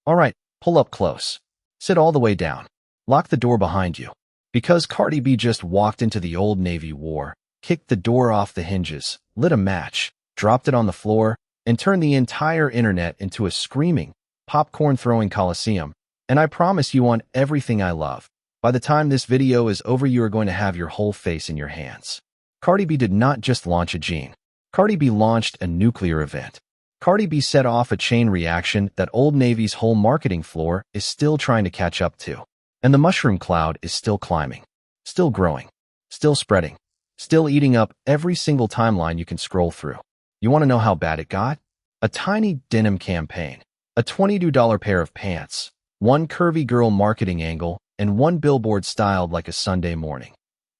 Alright, pull up close. Sit all the way down. Lock the door behind you. Because Cardi B just walked into the Old Navy war, kicked the door off the hinges, lit a match, dropped it on the floor, and turned the entire internet into a screaming, popcorn-throwing coliseum. And I promise you on everything I love, by the time this video is over you are going to have your whole face in your hands. Cardi B did not just launch a gene. Cardi B launched a nuclear event. Cardi B set off a chain reaction that Old Navy's whole marketing floor is still trying to catch up to. And the mushroom cloud is still climbing, still growing, still spreading, still eating up every single timeline you can scroll through. You want to know how bad it got? A tiny denim campaign, a $22 pair of pants, one curvy girl marketing angle, and one billboard styled like a Sunday morning.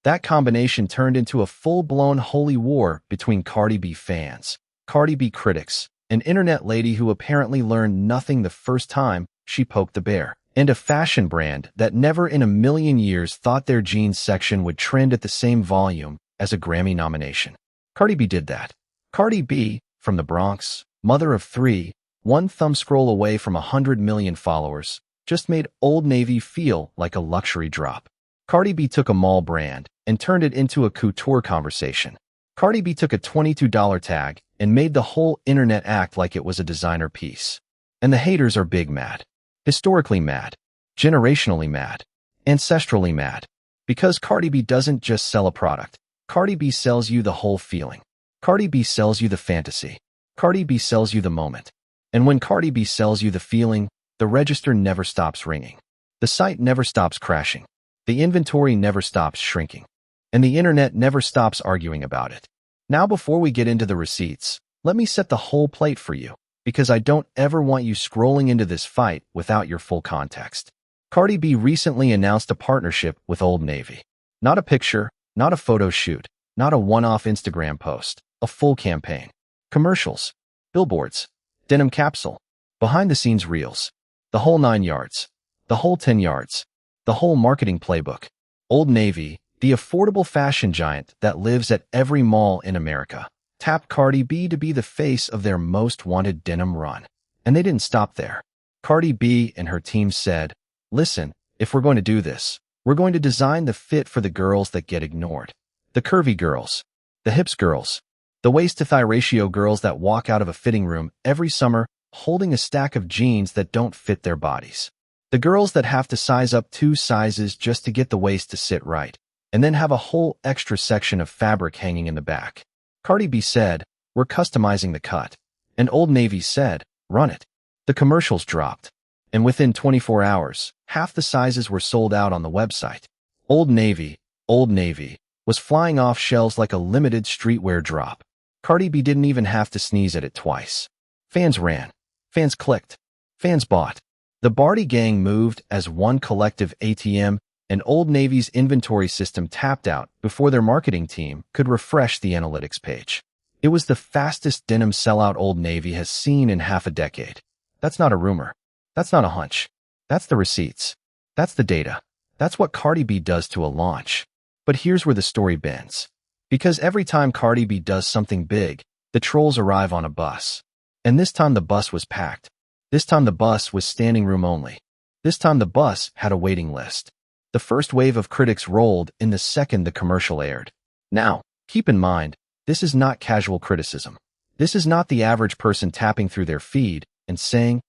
That combination turned into a full-blown holy war between Cardi B fans, Cardi B critics, an internet lady who apparently learned nothing the first time she poked the bear, and a fashion brand that never in a million years thought their jeans section would trend at the same volume as a Grammy nomination. Cardi B did that. Cardi B, from the Bronx, mother of three, one thumb scroll away from 100 million followers, just made Old Navy feel like a luxury drop. Cardi B took a mall brand and turned it into a couture conversation. Cardi B took a $22 tag and made the whole internet act like it was a designer piece. And the haters are big mad. Historically mad. Generationally mad. Ancestrally mad. Because Cardi B doesn't just sell a product. Cardi B sells you the whole feeling. Cardi B sells you the fantasy. Cardi B sells you the moment. And when Cardi B sells you the feeling, the register never stops ringing. The site never stops crashing. The inventory never stops shrinking. And the internet never stops arguing about it. Now before we get into the receipts, let me set the whole plate for you, because I don't ever want you scrolling into this fight without your full context. Cardi B recently announced a partnership with Old Navy. Not a picture, not a photo shoot, not a one-off Instagram post, a full campaign. Commercials, billboards, denim capsule, behind-the-scenes reels, the whole 9 yards, the whole 10 yards, the whole marketing playbook. Old Navy, the affordable fashion giant that lives at every mall in America, tapped Cardi B to be the face of their most wanted denim run. And they didn't stop there. Cardi B and her team said, listen, if we're going to do this, we're going to design the fit for the girls that get ignored. The curvy girls, the hips girls, the waist-to-thigh ratio girls that walk out of a fitting room every summer holding a stack of jeans that don't fit their bodies. The girls that have to size up 2 sizes just to get the waist to sit right, and then have a whole extra section of fabric hanging in the back. Cardi B said, we're customizing the cut. And Old Navy said, run it. The commercials dropped. And within 24 hours, half the sizes were sold out on the website. Old Navy was flying off shelves like a limited streetwear drop. Cardi B didn't even have to sneeze at it twice. Fans ran. Fans clicked. Fans bought. The Barty gang moved as one collective ATM, and Old Navy's inventory system tapped out before their marketing team could refresh the analytics page. It was the fastest denim sellout Old Navy has seen in half a decade. That's not a rumor. That's not a hunch. That's the receipts. That's the data. That's what Cardi B does to a launch. But here's where the story bends. Because every time Cardi B does something big, the trolls arrive on a bus. And this time the bus was packed. This time the bus was standing room only. This time the bus had a waiting list. The first wave of critics rolled in the second the commercial aired. Now, keep in mind, this is not casual criticism. This is not the average person tapping through their feed and saying,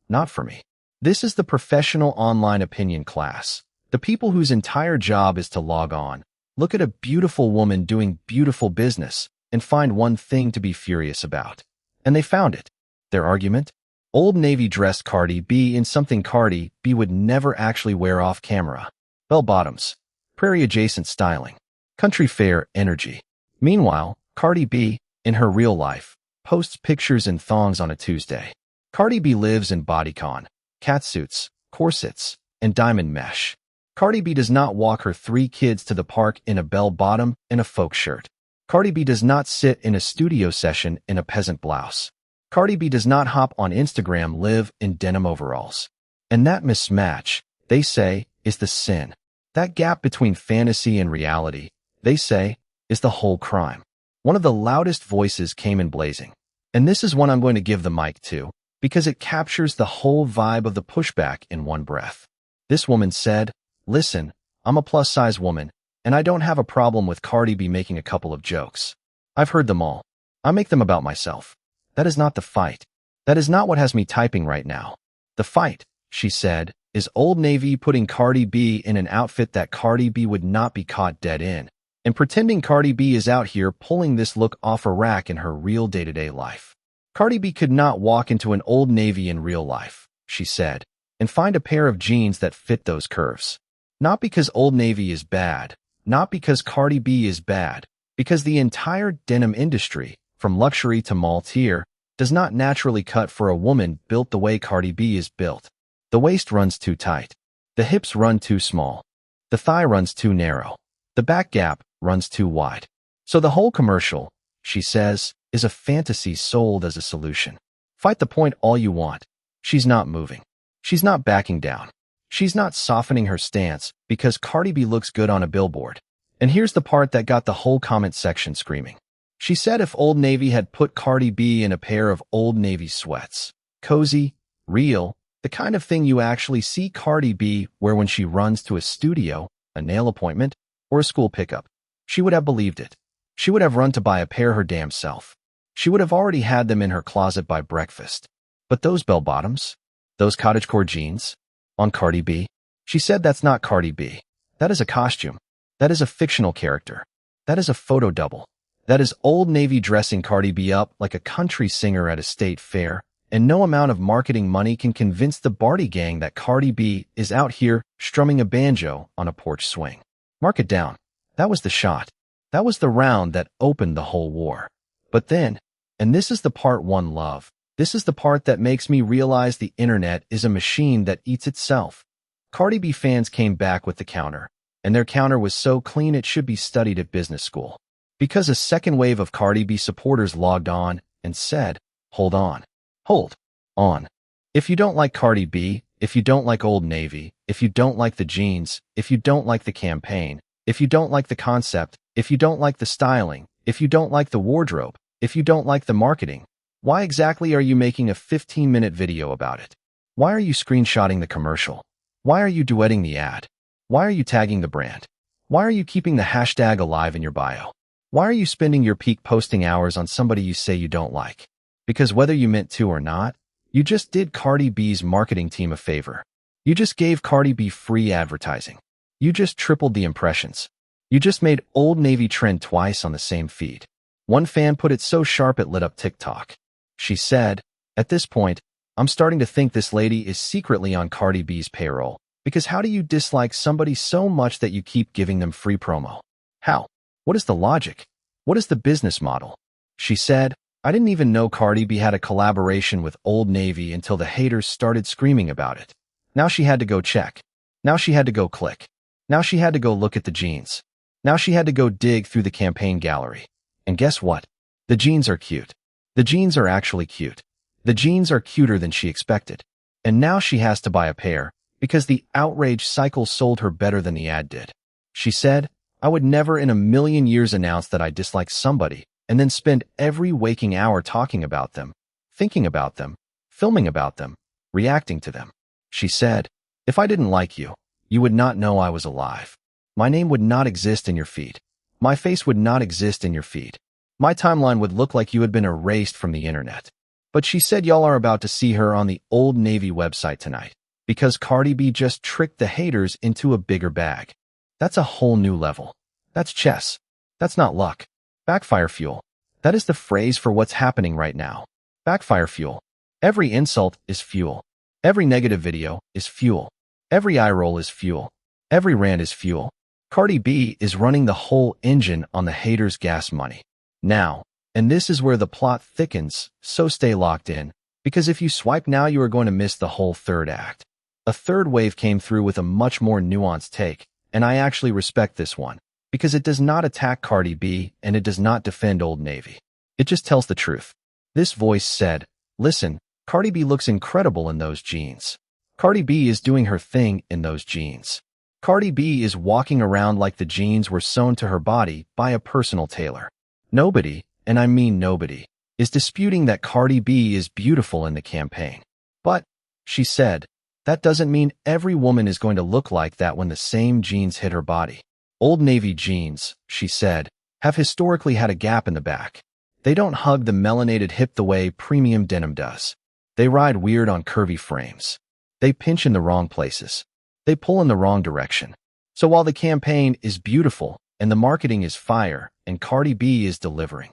not for me. This is the professional online opinion class. The people whose entire job is to log on, look at a beautiful woman doing beautiful business, and find one thing to be furious about. And they found it. Their argument? Old Navy dressed Cardi B in something Cardi B would never actually wear off camera. Bell-bottoms, prairie-adjacent styling, country fair energy. Meanwhile, Cardi B, in her real life, posts pictures in thongs on a Tuesday. Cardi B lives in bodycon, catsuits, corsets, and diamond mesh. Cardi B does not walk her 3 kids to the park in a bell-bottom and a folk shirt. Cardi B does not sit in a studio session in a peasant blouse. Cardi B does not hop on Instagram live in denim overalls. And that mismatch, they say, is the sin. That gap between fantasy and reality, they say, is the whole crime. One of the loudest voices came in blazing. And this is one I'm going to give the mic to, because it captures the whole vibe of the pushback in one breath. This woman said, "Listen, I'm a plus-size woman, and I don't have a problem with Cardi B making a couple of jokes. I've heard them all. I make them about myself. That is not the fight. That is not what has me typing right now. The fight," she said, "is Old Navy putting Cardi B in an outfit that Cardi B would not be caught dead in, and pretending Cardi B is out here pulling this look off a rack in her real day-to-day life. Cardi B could not walk into an Old Navy in real life," she said, "and find a pair of jeans that fit those curves. Not because Old Navy is bad, not because Cardi B is bad, because the entire denim industry, from luxury to mall tier, does not naturally cut for a woman built the way Cardi B is built. The waist runs too tight. The hips run too small. The thigh runs too narrow. The back gap runs too wide. So the whole commercial," she says, "is a fantasy sold as a solution. Fight the point all you want. She's not moving. She's not backing down. She's not softening her stance because Cardi B looks good on a billboard." And here's the part that got the whole comment section screaming. She said if Old Navy had put Cardi B in a pair of Old Navy sweats, cozy, real, the kind of thing you actually see Cardi B wear when she runs to a studio, a nail appointment, or a school pickup, she would have believed it. She would have run to buy a pair her damn self. She would have already had them in her closet by breakfast. But those bell-bottoms, those cottagecore jeans, on Cardi B, she said that's not Cardi B. That is a costume. That is a fictional character. That is a photo double. That is Old Navy dressing Cardi B up like a country singer at a state fair, and no amount of marketing money can convince the Barty gang that Cardi B is out here strumming a banjo on a porch swing. Mark it down. That was the shot. That was the round that opened the whole war. But then, and this is the part one love, this is the part that makes me realize the internet is a machine that eats itself. Cardi B fans came back with the counter, and their counter was so clean it should be studied at business school. Because a second wave of Cardi B supporters logged on and said, "Hold on. Hold on. If you don't like Cardi B, if you don't like Old Navy, if you don't like the jeans, if you don't like the campaign, if you don't like the concept, if you don't like the styling, if you don't like the wardrobe, if you don't like the marketing, why exactly are you making a 15-minute video about it? Why are you screenshotting the commercial? Why are you duetting the ad? Why are you tagging the brand? Why are you keeping the hashtag alive in your bio? Why are you spending your peak posting hours on somebody you say you don't like? Because whether you meant to or not, you just did Cardi B's marketing team a favor. You just gave Cardi B free advertising. You just tripled the impressions. You just made Old Navy trend twice on the same feed. One fan put it so sharp it lit up TikTok. She said, "At this point, I'm starting to think this lady is secretly on Cardi B's payroll, because how do you dislike somebody so much that you keep giving them free promo? How? What is the logic? What is the business model?" She said, "I didn't even know Cardi B had a collaboration with Old Navy until the haters started screaming about it. Now she had to go check. Now she had to go click. Now she had to go look at the jeans. Now she had to go dig through the campaign gallery. And guess what? The jeans are cute. The jeans are actually cute. The jeans are cuter than she expected. And now she has to buy a pair because the outrage cycle sold her better than the ad did." She said, "I would never in a million years announce that I dislike somebody and then spend every waking hour talking about them, thinking about them, filming about them, reacting to them." She said, "If I didn't like you, you would not know I was alive. My name would not exist in your feed. My face would not exist in your feed. My timeline would look like you had been erased from the internet." But she said y'all are about to see her on the Old Navy website tonight because Cardi B just tricked the haters into a bigger bag. That's a whole new level. That's chess. That's not luck. Backfire fuel. That is the phrase for what's happening right now. Backfire fuel. Every insult is fuel. Every negative video is fuel. Every eye roll is fuel. Every rant is fuel. Cardi B is running the whole engine on the haters' gas money. Now, and this is where the plot thickens, so stay locked in, because if you swipe now you are going to miss the whole third act. A third wave came through with a much more nuanced take, and I actually respect this one, because it does not attack Cardi B and it does not defend Old Navy. It just tells the truth. This voice said, "Listen, Cardi B looks incredible in those jeans. Cardi B is doing her thing in those jeans. Cardi B is walking around like the jeans were sewn to her body by a personal tailor. Nobody, and I mean nobody, is disputing that Cardi B is beautiful in the campaign. But, she said, that doesn't mean every woman is going to look like that when the same jeans hit her body. Old Navy jeans, she said, have historically had a gap in the back. They don't hug the melanated hip the way premium denim does. They ride weird on curvy frames. They pinch in the wrong places. They pull in the wrong direction. So while the campaign is beautiful and the marketing is fire and Cardi B is delivering,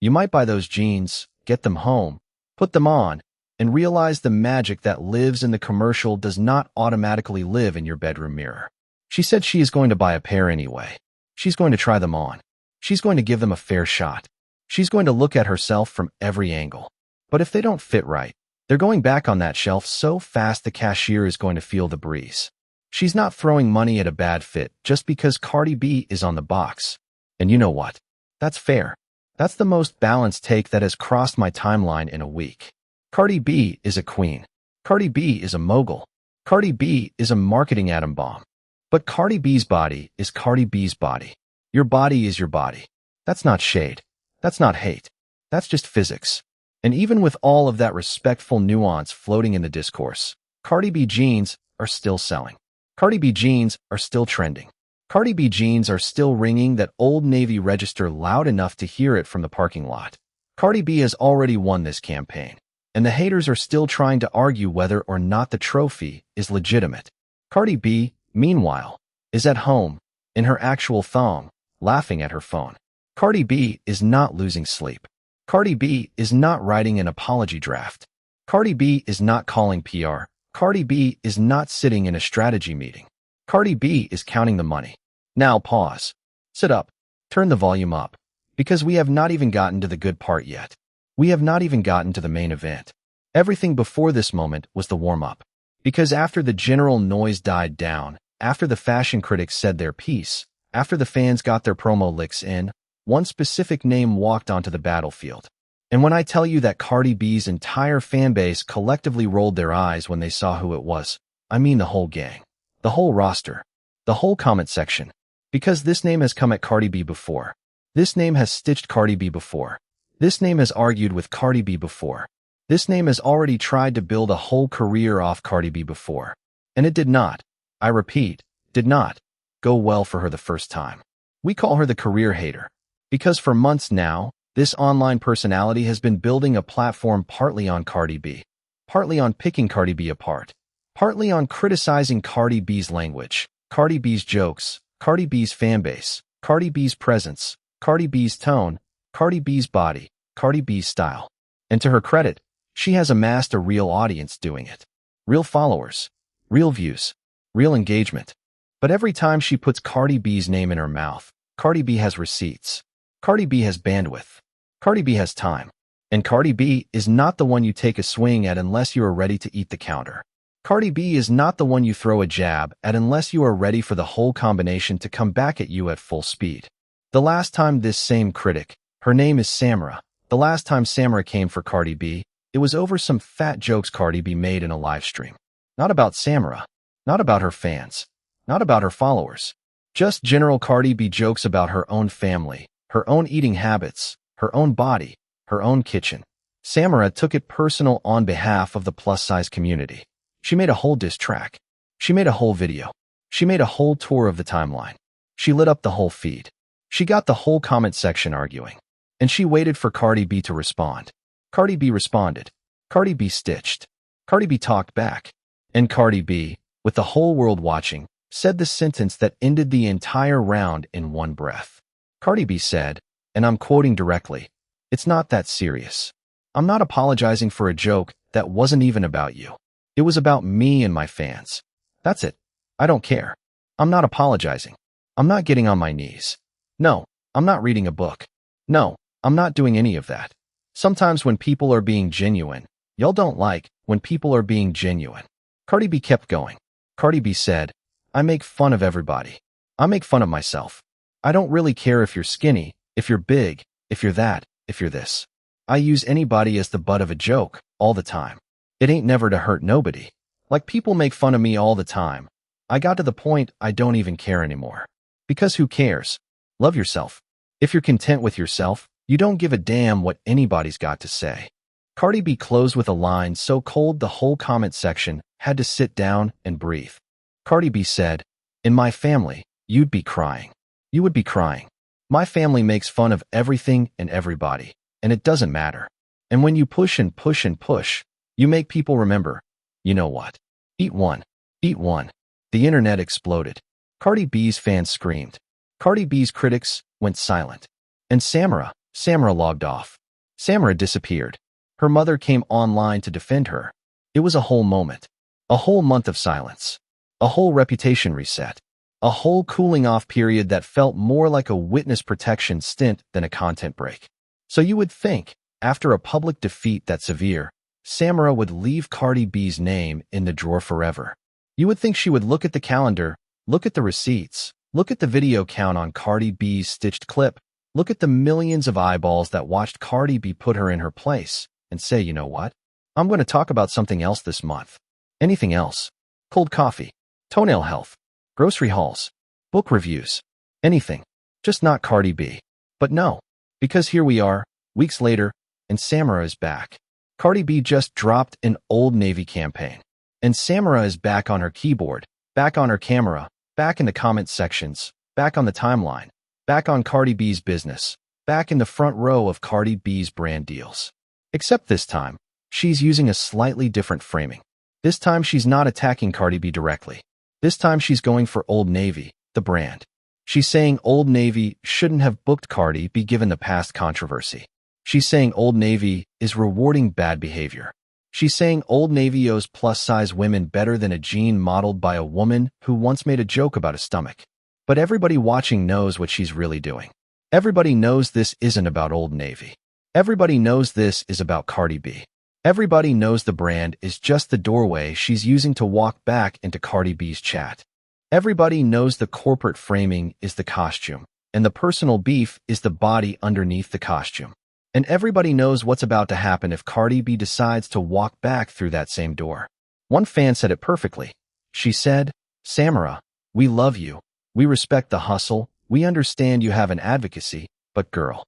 you might buy those jeans, get them home, put them on, and realize the magic that lives in the commercial does not automatically live in your bedroom mirror. She said she is going to buy a pair anyway. She's going to try them on. She's going to give them a fair shot. She's going to look at herself from every angle. But if they don't fit right, they're going back on that shelf so fast the cashier is going to feel the breeze. She's not throwing money at a bad fit just because Cardi B is on the box. And you know what? That's fair. That's the most balanced take that has crossed my timeline in a week. Cardi B is a queen. Cardi B is a mogul. Cardi B is a marketing atom bomb. But Cardi B's body is Cardi B's body. Your body is your body. That's not shade. That's not hate. That's just physics. And even with all of that respectful nuance floating in the discourse, Cardi B jeans are still selling. Cardi B jeans are still trending. Cardi B jeans are still ringing that Old Navy register loud enough to hear it from the parking lot. Cardi B has already won this campaign, and the haters are still trying to argue whether or not the trophy is legitimate. Cardi B, meanwhile, is at home, in her actual thong, laughing at her phone. Cardi B is not losing sleep. Cardi B is not writing an apology draft. Cardi B is not calling PR. Cardi B is not sitting in a strategy meeting. Cardi B is counting the money. Now pause. Sit up. Turn the volume up. Because we have not even gotten to the good part yet. We have not even gotten to the main event. Everything before this moment was the warm-up. Because after the general noise died down, after the fashion critics said their piece, after the fans got their promo licks in, one specific name walked onto the battlefield. And when I tell you that Cardi B's entire fanbase collectively rolled their eyes when they saw who it was, I mean the whole gang, the whole roster, the whole comment section. Because this name has come at Cardi B before. This name has stitched Cardi B before. This name has argued with Cardi B before. This name has already tried to build a whole career off Cardi B before. And it did not, I repeat, did not, go well for her the first time. We call her the career hater. Because for months now, this online personality has been building a platform partly on Cardi B, partly on picking Cardi B apart, partly on criticizing Cardi B's language, Cardi B's jokes, Cardi B's fanbase, Cardi B's presence, Cardi B's tone, Cardi B's body, Cardi B's style. And to her credit, she has amassed a real audience doing it. Real followers, real views, real engagement. But every time she puts Cardi B's name in her mouth, Cardi B has receipts. Cardi B has bandwidth. Cardi B has time. And Cardi B is not the one you take a swing at unless you are ready to eat the counter. Cardi B is not the one you throw a jab at unless you are ready for the whole combination to come back at you at full speed. The last time this same critic, her name is Samara, the last time Samara came for Cardi B, it was over some fat jokes Cardi B made in a live stream. Not about Samara, not about her fans, not about her followers. Just general Cardi B jokes about her own family, her own eating habits, her own body, her own kitchen. Samara took it personal on behalf of the plus-size community. She made a whole diss track. She made a whole video. She made a whole tour of the timeline. She lit up the whole feed. She got the whole comment section arguing. And she waited for Cardi B to respond. Cardi B responded. Cardi B stitched. Cardi B talked back. And Cardi B, with the whole world watching, said the sentence that ended the entire round in one breath. Cardi B said, and I'm quoting directly, "It's not that serious. I'm not apologizing for a joke that wasn't even about you. It was about me and my fans. That's it. I don't care. I'm not apologizing. I'm not getting on my knees. No, I'm not reading a book. No, I'm not doing any of that. Sometimes when people are being genuine, y'all don't like when people are being genuine." Cardi B kept going. Cardi B said, "I make fun of everybody. I make fun of myself. I don't really care if you're skinny, if you're big, if you're that, if you're this. I use anybody as the butt of a joke, all the time. It ain't never to hurt nobody. Like people make fun of me all the time. I got to the point I don't even care anymore. Because who cares? Love yourself. If you're content with yourself, You don't give a damn what anybody's got to say. Cardi B closed with a line so cold the whole comment section had to sit down and breathe. Cardi B said, "In my family, you'd be crying. You would be crying. My family makes fun of everything and everybody, and it doesn't matter. And when you push and push and push, you make people remember. You know what? Eat one. Eat one." The internet exploded. Cardi B's fans screamed. Cardi B's critics went silent. And Samara logged off. Samara disappeared. Her mother came online to defend her. It was a whole moment. A whole month of silence. A whole reputation reset. A whole cooling off period that felt more like a witness protection stint than a content break. So you would think, after a public defeat that severe, Samara would leave Cardi B's name in the drawer forever. You would think she would look at the calendar, look at the receipts, look at the video count on Cardi B's stitched clip, look at the millions of eyeballs that watched Cardi B put her in her place, and say, you know what? I'm going to talk about something else this month. Anything else. Cold coffee, toenail health, grocery hauls, book reviews, anything. Just not Cardi B. But no, because here we are, weeks later, and Samara is back. Cardi B just dropped an Old Navy campaign. And Samara is back on her keyboard, back on her camera, back in the comment sections, back on the timeline, back on Cardi B's business, back in the front row of Cardi B's brand deals. Except this time, she's using a slightly different framing. This time she's not attacking Cardi B directly. This time she's going for Old Navy, the brand. She's saying Old Navy shouldn't have booked Cardi B given the past controversy. She's saying Old Navy is rewarding bad behavior. She's saying Old Navy owes plus-size women better than a jean modeled by a woman who once made a joke about a stomach. But everybody watching knows what she's really doing. Everybody knows this isn't about Old Navy. Everybody knows this is about Cardi B. Everybody knows the brand is just the doorway she's using to walk back into Cardi B's chat. Everybody knows the corporate framing is the costume, and the personal beef is the body underneath the costume. And everybody knows what's about to happen if Cardi B decides to walk back through that same door. One fan said it perfectly. She said, "Samara, we love you. We respect the hustle. We understand you have an advocacy, but girl,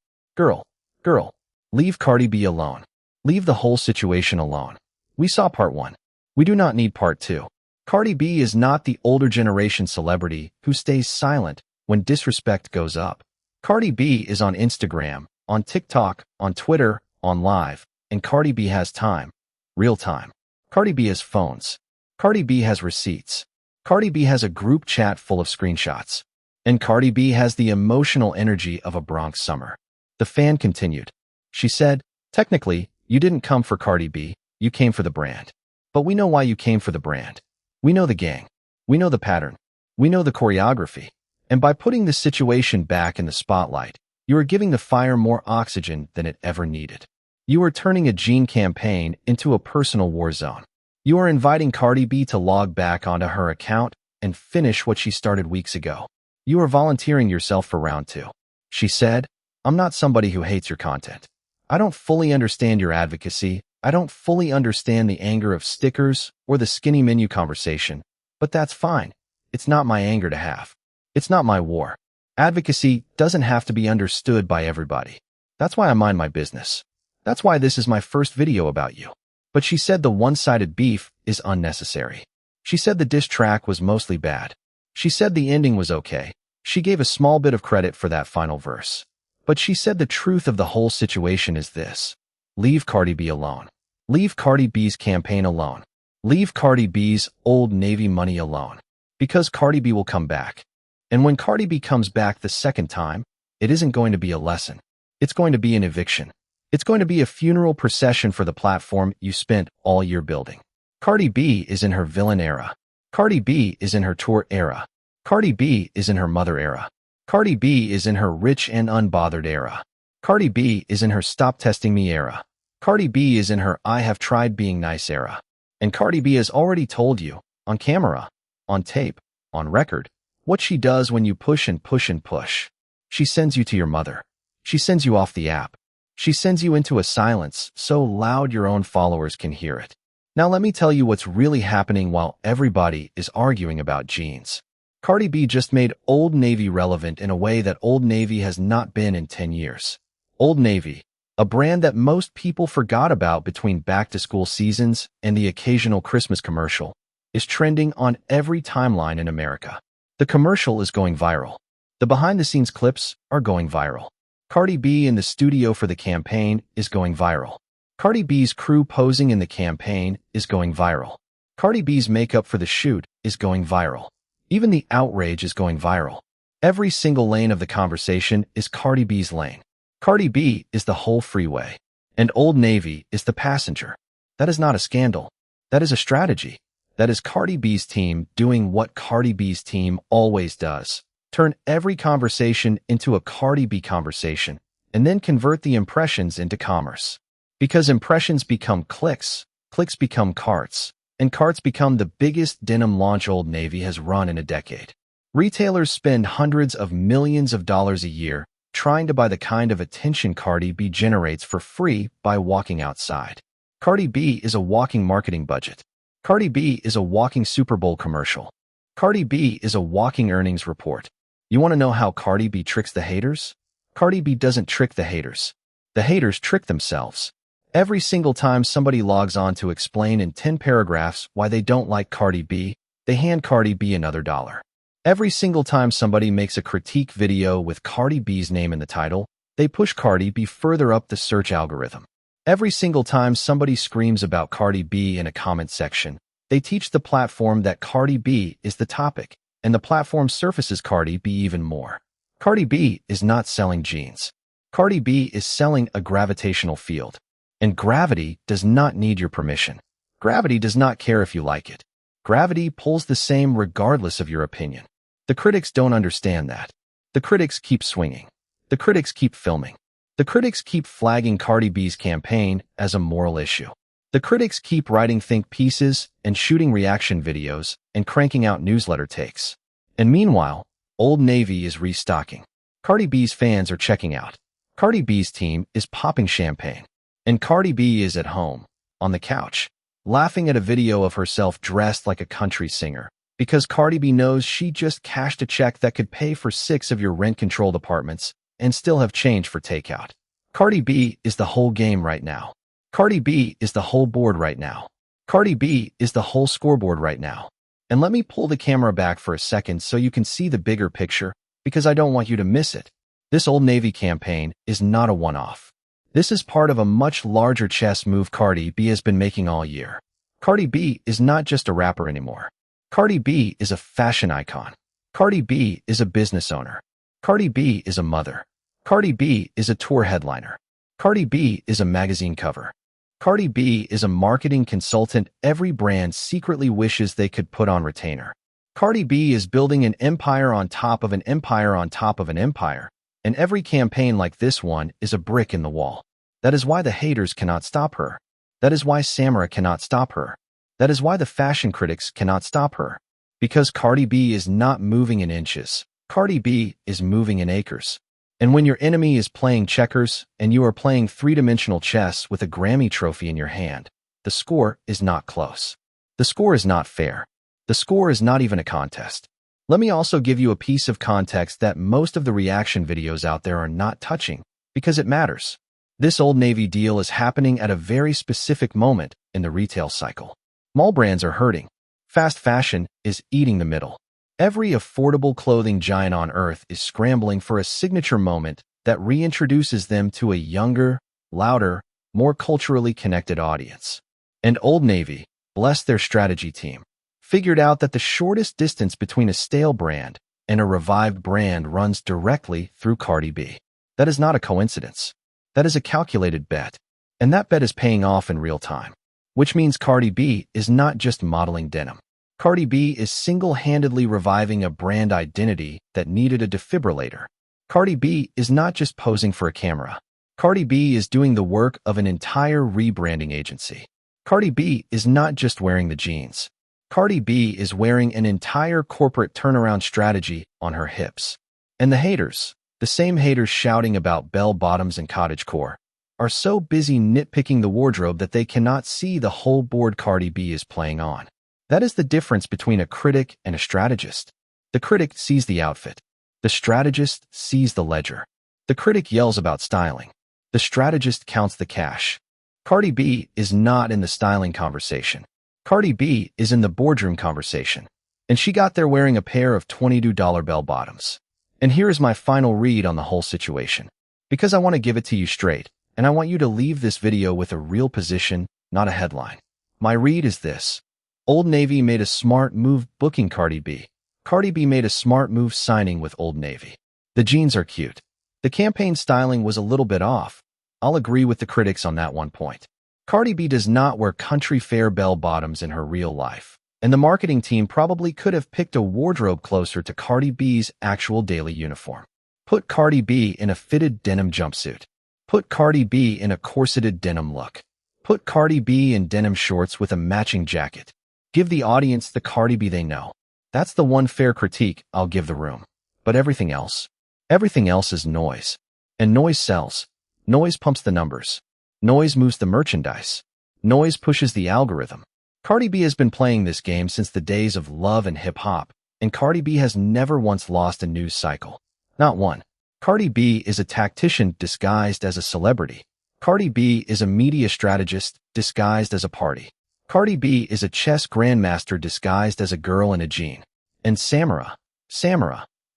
leave Cardi B alone. Leave the whole situation alone. We saw part 1. We do not need part 2. Cardi B is not the older generation celebrity who stays silent when disrespect goes up. Cardi B is on Instagram, on TikTok, on Twitter, on Live, and Cardi B has time. Real time. Cardi B has phones. Cardi B has receipts. Cardi B has a group chat full of screenshots. And Cardi B has the emotional energy of a Bronx summer." The fan continued. She said, "Technically, you didn't come for Cardi B, you came for the brand. But we know why you came for the brand. We know the gang. We know the pattern. We know the choreography. And by putting the situation back in the spotlight, you are giving the fire more oxygen than it ever needed. You are turning a jean campaign into a personal war zone. You are inviting Cardi B to log back onto her account and finish what she started weeks ago. You are volunteering yourself for round 2. She said, "I'm not somebody who hates your content. I don't fully understand your advocacy. I don't fully understand the anger of stickers or the skinny menu conversation, but that's fine. It's not my anger to have. It's not my war. Advocacy doesn't have to be understood by everybody. That's why I mind my business. That's why this is my first video about you." But she said the one-sided beef is unnecessary. She said the diss track was mostly bad. She said the ending was okay. She gave a small bit of credit for that final verse. But she said the truth of the whole situation is this. Leave Cardi B alone. Leave Cardi B's campaign alone. Leave Cardi B's Old Navy money alone. Because Cardi B will come back. And when Cardi B comes back the second time, it isn't going to be a lesson. It's going to be an eviction. It's going to be a funeral procession for the platform you spent all year building. Cardi B is in her villain era. Cardi B is in her tour era. Cardi B is in her mother era. Cardi B is in her rich and unbothered era. Cardi B is in her stop testing me era. Cardi B is in her I have tried being nice era. And Cardi B has already told you, on camera, on tape, on record, what she does when you push and push and push. She sends you to your mother. She sends you off the app. She sends you into a silence so loud your own followers can hear it. Now let me tell you what's really happening while everybody is arguing about jeans. Cardi B just made Old Navy relevant in a way that Old Navy has not been in 10 years. Old Navy, a brand that most people forgot about between back-to-school seasons and the occasional Christmas commercial, is trending on every timeline in America. The commercial is going viral. The behind-the-scenes clips are going viral. Cardi B in the studio for the campaign is going viral. Cardi B's crew posing in the campaign is going viral. Cardi B's makeup for the shoot is going viral. Even the outrage is going viral. Every single lane of the conversation is Cardi B's lane. Cardi B is the whole freeway, and Old Navy is the passenger. That is not a scandal. That is a strategy. That is Cardi B's team doing what Cardi B's team always does. Turn every conversation into a Cardi B conversation, and then convert the impressions into commerce. Because impressions become clicks, clicks become carts, and carts become the biggest denim launch Old Navy has run in a decade. Retailers spend hundreds of millions of dollars a year trying to buy the kind of attention Cardi B generates for free by walking outside. Cardi B is a walking marketing budget. Cardi B is a walking Super Bowl commercial. Cardi B is a walking earnings report. You want to know how Cardi B tricks the haters? Cardi B doesn't trick the haters. The haters trick themselves. Every single time somebody logs on to explain in 10 paragraphs why they don't like Cardi B, they hand Cardi B another dollar. Every single time somebody makes a critique video with Cardi B's name in the title, they push Cardi B further up the search algorithm. Every single time somebody screams about Cardi B in a comment section, they teach the platform that Cardi B is the topic, and the platform surfaces Cardi B even more. Cardi B is not selling jeans. Cardi B is selling a gravitational field. And gravity does not need your permission. Gravity does not care if you like it. Gravity pulls the same regardless of your opinion. The critics don't understand that. The critics keep swinging. The critics keep filming. The critics keep flagging Cardi B's campaign as a moral issue. The critics keep writing think pieces and shooting reaction videos and cranking out newsletter takes. And meanwhile, Old Navy is restocking. Cardi B's fans are checking out. Cardi B's team is popping champagne. And Cardi B is at home, on the couch, laughing at a video of herself dressed like a country singer, because Cardi B knows she just cashed a check that could pay for 6 of your rent-controlled apartments and still have change for takeout. Cardi B is the whole game right now. Cardi B is the whole board right now. Cardi B is the whole scoreboard right now. And let me pull the camera back for a second so you can see the bigger picture, because I don't want you to miss it. This Old Navy campaign is not a one-off. This is part of a much larger chess move Cardi B has been making all year. Cardi B is not just a rapper anymore. Cardi B is a fashion icon. Cardi B is a business owner. Cardi B is a mother. Cardi B is a tour headliner. Cardi B is a magazine cover. Cardi B is a marketing consultant every brand secretly wishes they could put on retainer. Cardi B is building an empire on top of an empire on top of an empire. And every campaign like this one is a brick in the wall. That is why the haters cannot stop her. That is why Samara cannot stop her. That is why the fashion critics cannot stop her. Because Cardi B is not moving in inches. Cardi B is moving in acres. And when your enemy is playing checkers and you are playing three-dimensional chess with a Grammy trophy in your hand, the score is not close. The score is not fair. The score is not even a contest. Let me also give you a piece of context that most of the reaction videos out there are not touching, because it matters. This Old Navy deal is happening at a very specific moment in the retail cycle. Mall brands are hurting. Fast fashion is eating the middle. Every affordable clothing giant on earth is scrambling for a signature moment that reintroduces them to a younger, louder, more culturally connected audience. And Old Navy, bless their strategy team, figured out that the shortest distance between a stale brand and a revived brand runs directly through Cardi B. That is not a coincidence. That is a calculated bet. And that bet is paying off in real time. Which means Cardi B is not just modeling denim. Cardi B is single-handedly reviving a brand identity that needed a defibrillator. Cardi B is not just posing for a camera. Cardi B is doing the work of an entire rebranding agency. Cardi B is not just wearing the jeans. Cardi B is wearing an entire corporate turnaround strategy on her hips. And the haters, the same haters shouting about bell-bottoms and cottagecore, are so busy nitpicking the wardrobe that they cannot see the whole board Cardi B is playing on. That is the difference between a critic and a strategist. The critic sees the outfit. The strategist sees the ledger. The critic yells about styling. The strategist counts the cash. Cardi B is not in the styling conversation. Cardi B is in the boardroom conversation. And she got there wearing a pair of $22 bell-bottoms. And here is my final read on the whole situation. Because I want to give it to you straight, and I want you to leave this video with a real position, not a headline. My read is this. Old Navy made a smart move booking Cardi B. Cardi B made a smart move signing with Old Navy. The jeans are cute. The campaign styling was a little bit off. I'll agree with the critics on that one point. Cardi B does not wear country fair bell-bottoms in her real life, and the marketing team probably could have picked a wardrobe closer to Cardi B's actual daily uniform. Put Cardi B in a fitted denim jumpsuit. Put Cardi B in a corseted denim look. Put Cardi B in denim shorts with a matching jacket. Give the audience the Cardi B they know. That's the one fair critique I'll give the room. But everything else is noise. And noise sells. Noise pumps the numbers. Noise moves the merchandise. Noise pushes the algorithm. Cardi B has been playing this game since the days of Love and hip-hop, and Cardi B has never once lost a news cycle. Not one. Cardi B is a tactician disguised as a celebrity. Cardi B is a media strategist disguised as a party. Cardi B is a chess grandmaster disguised as a girl in a jean. And Samara,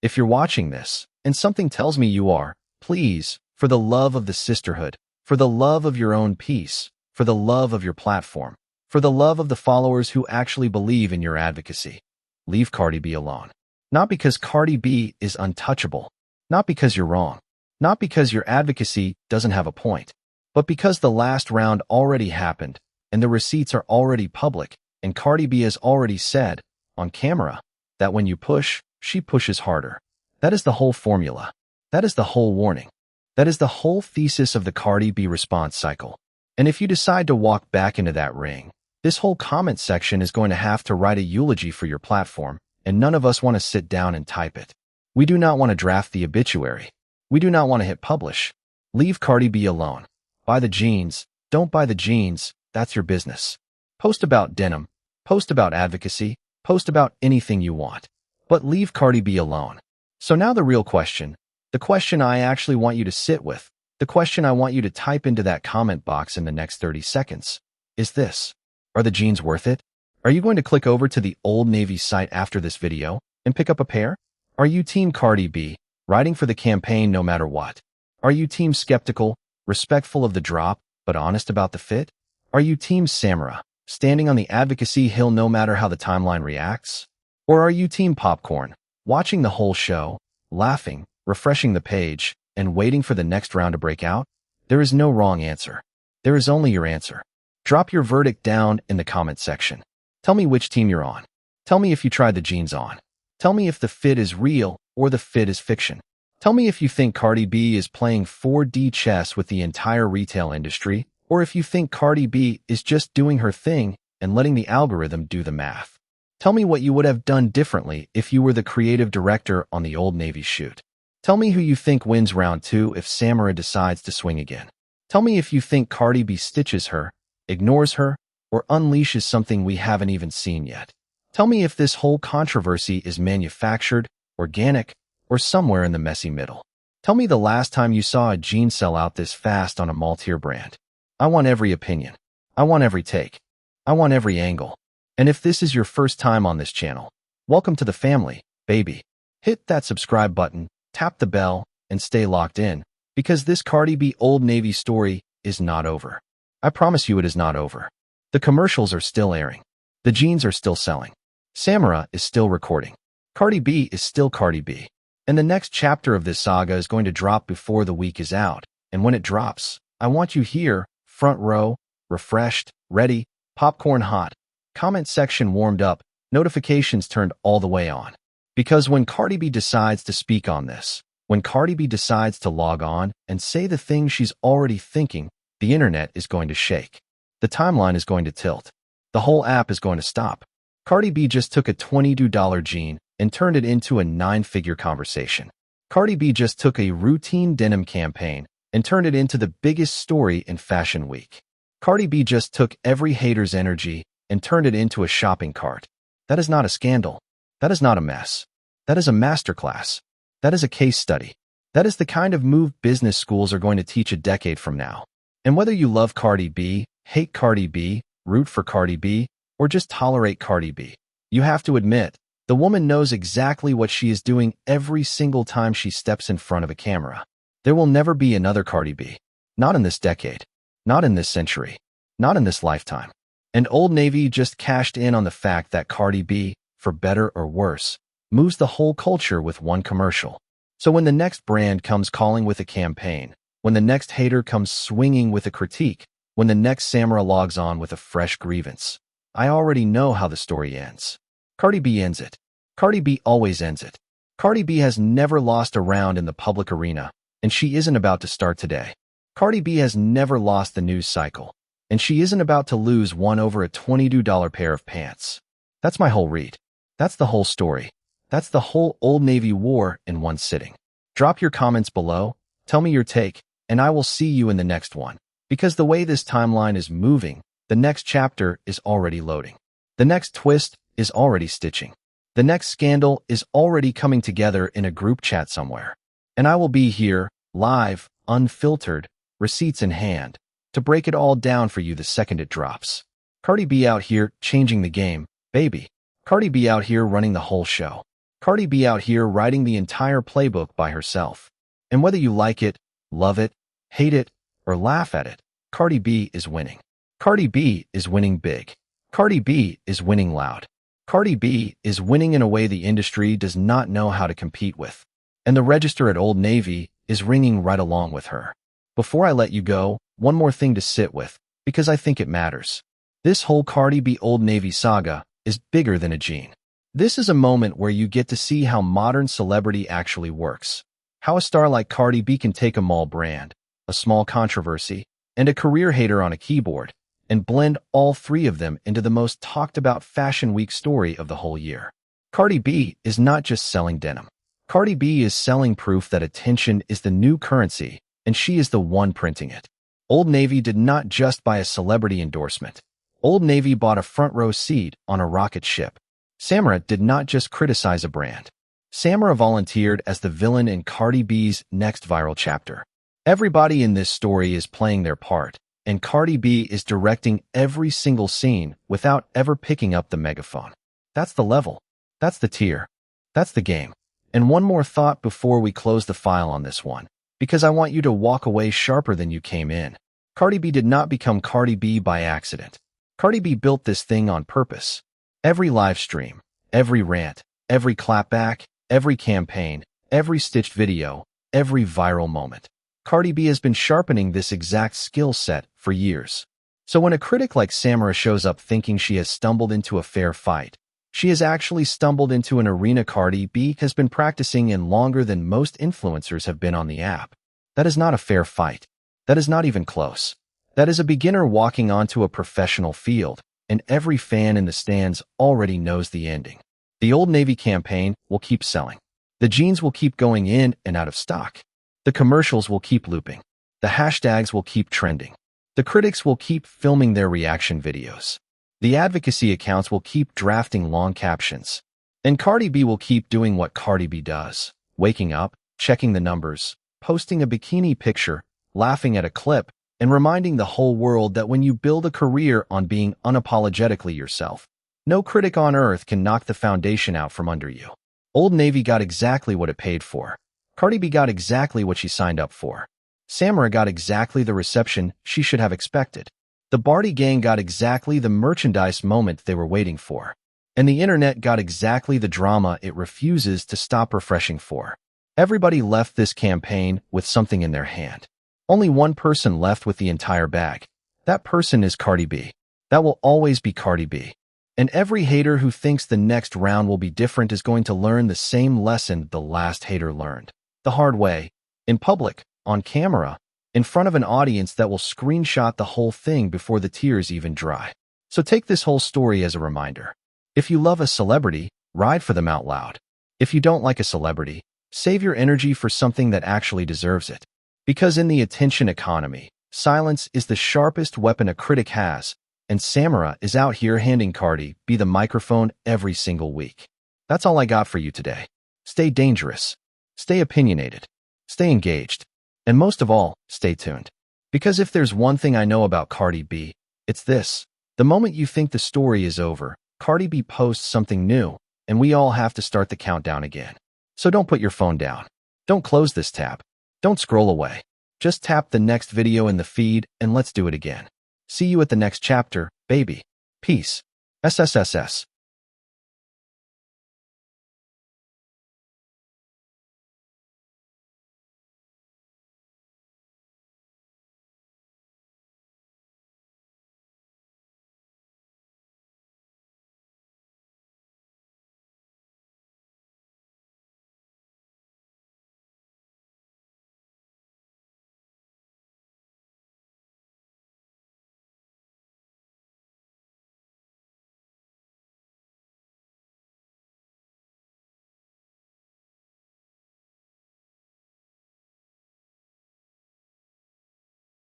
if you're watching this, and something tells me you are, please, for the love of the sisterhood, for the love of your own peace, for the love of your platform, for the love of the followers who actually believe in your advocacy, leave Cardi B alone. Not because Cardi B is untouchable, not because you're wrong, not because your advocacy doesn't have a point, but because the last round already happened, and the receipts are already public, and Cardi B has already said, on camera, that when you push, she pushes harder. That is the whole formula. That is the whole warning. That is the whole thesis of the Cardi B response cycle. And if you decide to walk back into that ring, this whole comment section is going to have to write a eulogy for your platform, and none of us want to sit down and type it. We do not want to draft the obituary. We do not want to hit publish. Leave Cardi B alone. Buy the jeans. Don't buy the jeans. That's your business. Post about denim. Post about advocacy. Post about anything you want. But leave Cardi B alone. So now the real question, the question I actually want you to sit with, the question I want you to type into that comment box in the next 30 seconds, is this. Are the jeans worth it? Are you going to click over to the Old Navy site after this video and pick up a pair? Are you Team Cardi B, riding for the campaign no matter what? Are you Team Skeptical, respectful of the drop, but honest about the fit? Are you Team Samara, standing on the advocacy hill no matter how the timeline reacts? Or are you Team Popcorn, watching the whole show, laughing, refreshing the page, and waiting for the next round to break out? There is no wrong answer. There is only your answer. Drop your verdict down in the comment section. Tell me which team you're on. Tell me if you tried the jeans on. Tell me if the fit is real or the fit is fiction. Tell me if you think Cardi B is playing 4D chess with the entire retail industry, or if you think Cardi B is just doing her thing and letting the algorithm do the math. Tell me what you would have done differently if you were the creative director on the Old Navy shoot. Tell me who you think wins round 2 if Samara decides to swing again. Tell me if you think Cardi B stitches her, ignores her, or unleashes something we haven't even seen yet. Tell me if this whole controversy is manufactured, organic, or somewhere in the messy middle. Tell me the last time you saw a jean sell out this fast on a multi-tier brand. I want every opinion. I want every take. I want every angle. And if this is your first time on this channel, welcome to the family, baby. Hit that subscribe button, tap the bell, and stay locked in, because this Cardi B Old Navy story is not over. I promise you it is not over. The commercials are still airing. The jeans are still selling. Samara is still recording. Cardi B is still Cardi B. And the next chapter of this saga is going to drop before the week is out. And when it drops, I want you here, front row, refreshed, ready, popcorn hot, comment section warmed up, notifications turned all the way on. Because when Cardi B decides to speak on this, when Cardi B decides to log on and say the thing she's already thinking, the internet is going to shake. The timeline is going to tilt. The whole app is going to stop. Cardi B just took a $22 jean and turned it into a 9-figure conversation. Cardi B just took a routine denim campaign and turned it into the biggest story in Fashion Week. Cardi B just took every hater's energy and turned it into a shopping cart. That is not a scandal. That is not a mess. That is a masterclass. That is a case study. That is the kind of move business schools are going to teach a decade from now. And whether you love Cardi B, hate Cardi B, root for Cardi B, or just tolerate Cardi B, you have to admit, the woman knows exactly what she is doing every single time she steps in front of a camera. There will never be another Cardi B. Not in this decade. Not in this century. Not in this lifetime. And Old Navy just cashed in on the fact that Cardi B, for better or worse, moves the whole culture with one commercial. So when the next brand comes calling with a campaign, when the next hater comes swinging with a critique, when the next Samara logs on with a fresh grievance, I already know how the story ends. Cardi B ends it. Cardi B always ends it. Cardi B has never lost a round in the public arena, and she isn't about to start today. Cardi B has never lost the news cycle, and she isn't about to lose one over a $22 pair of pants. That's my whole read. That's the whole story. That's the whole Old Navy war in one sitting. Drop your comments below, tell me your take, and I will see you in the next one. Because the way this timeline is moving, the next chapter is already loading. The next twist is already stitching. The next scandal is already coming together in a group chat somewhere. And I will be here, live, unfiltered, receipts in hand, to break it all down for you the second it drops. Cardi B out here changing the game, baby. Cardi B out here running the whole show. Cardi B out here writing the entire playbook by herself. And whether you like it, love it, hate it, or laugh at it, Cardi B is winning. Cardi B is winning big. Cardi B is winning loud. Cardi B is winning in a way the industry does not know how to compete with. And the register at Old Navy is ringing right along with her. Before I let you go, one more thing to sit with, because I think it matters. This whole Cardi B Old Navy saga is bigger than a jean. This is a moment where you get to see how modern celebrity actually works. How a star like Cardi B can take a mall brand, a small controversy, and a career hater on a keyboard, and blend all three of them into the most talked about Fashion Week story of the whole year. Cardi B is not just selling denim. Cardi B is selling proof that attention is the new currency, and she is the one printing it. Old Navy did not just buy a celebrity endorsement. Old Navy bought a front row seat on a rocket ship. Samara did not just criticize a brand. Samara volunteered as the villain in Cardi B's next viral chapter. Everybody in this story is playing their part, and Cardi B is directing every single scene without ever picking up the megaphone. That's the level. That's the tier. That's the game. And one more thought before we close the file on this one, because I want you to walk away sharper than you came in. Cardi B did not become Cardi B by accident. Cardi B built this thing on purpose. Every live stream, every rant, every clapback, every campaign, every stitched video, every viral moment. Cardi B has been sharpening this exact skill set for years. So when a critic like Samara shows up thinking she has stumbled into a fair fight, she has actually stumbled into an arena Cardi B has been practicing in longer than most influencers have been on the app. That is not a fair fight. That is not even close. That is a beginner walking onto a professional field, and every fan in the stands already knows the ending. The Old Navy campaign will keep selling. The jeans will keep going in and out of stock. The commercials will keep looping. The hashtags will keep trending. The critics will keep filming their reaction videos. The advocacy accounts will keep drafting long captions. And Cardi B will keep doing what Cardi B does. Waking up, checking the numbers, posting a bikini picture, laughing at a clip, and reminding the whole world that when you build a career on being unapologetically yourself, no critic on earth can knock the foundation out from under you. Old Navy got exactly what it paid for. Cardi B got exactly what she signed up for. Samara got exactly the reception she should have expected. The Barty gang got exactly the merchandise moment they were waiting for. And the internet got exactly the drama it refuses to stop refreshing for. Everybody left this campaign with something in their hand. Only one person left with the entire bag. That person is Cardi B. That will always be Cardi B. And every hater who thinks the next round will be different is going to learn the same lesson the last hater learned. The hard way. In public, on camera, in front of an audience that will screenshot the whole thing before the tears even dry. So take this whole story as a reminder. If you love a celebrity, ride for them out loud. If you don't like a celebrity, save your energy for something that actually deserves it. Because in the attention economy, silence is the sharpest weapon a critic has, and Samara is out here handing Cardi B the microphone every single week. That's all I got for you today. Stay dangerous. Stay opinionated. stay engaged. And most of all, stay tuned. Because if there's one thing I know about Cardi B, it's this. The moment you think the story is over, Cardi B posts something new, and we all have to start the countdown again. So don't put your phone down. Don't close this tab. Don't scroll away. Just tap the next video in the feed and let's do it again. See you at the next chapter, baby. Peace. SSSS.